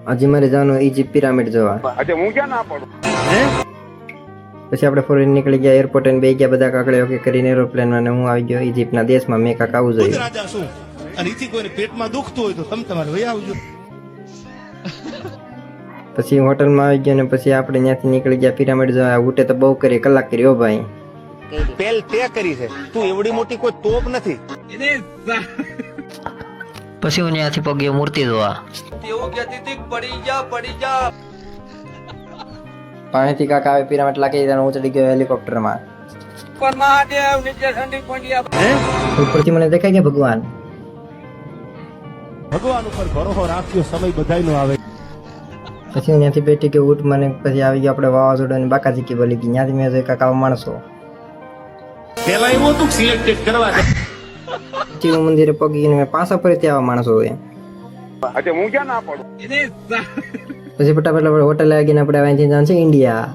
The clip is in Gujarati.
હજી મારે જવાનું ઇજિપ્ત પિરામિડ જોવા. अच्छा હું ક્યાં ના પડું પછી આપણે ફોરેન નીકળી ગયા, એરપોર્ટ અને બે ગયા બધા કાકડે ઓકે કરીને એરોપ્લેનમાં, અને હું આવી ગયો ઇજિપ્તના દેશમાં. મેં કાંક આવું ખુદ જોયું. રાજા શું અને એથી કોઈને પેટમાં દુખતું હોય તો તમે તમારે વહી આવજો. પછી હોટલમાં આવી ગયો, ને પછી આપણે ત્યાંથી નીકળી ગયા પિરામિડ જોવા. ઉઠે તો બહુ કરી, કલાક કરી. ઓ ભાઈ, પેલ તે કરી છે, તું એવડી મોટી કોઈ તોપ નથી. પછી હું ત્યાંથી પગ્યો મૂર્તિ જોવા. પાણીથી કાંક આવે પિરામિડ લાગી જાય, હું ચડી ગયો હેલિકોપ્ટરમાં. ઉપરથી મને દેખાય કે ભગવાન. ભગવાન ઉપર ભરોસો રાખ્યો, સમય બધાયનો આવે. પછી હું ત્યાંથી બેઠી કે ઊંટ મને. પછી આવી ગયો આપણે વાવાઝોડા અને બાકાજીકી બોલી ગઈ. ત્યાંથી મેં જોઈ કાંક આવા માણસો. પેલા એવું હતું સિલેક્ટેડ કરવા પછી હું મંદિરે પગી ગઈને મેં પાછા ફરીથી આવા માણસો હોય. अच्छा હું ક્યાં ના પડું પછી ફટાફટ આપણે હોટલ આવી ગઈને આપણે અહીંથી જવાનું છે ઇન્ડિયા.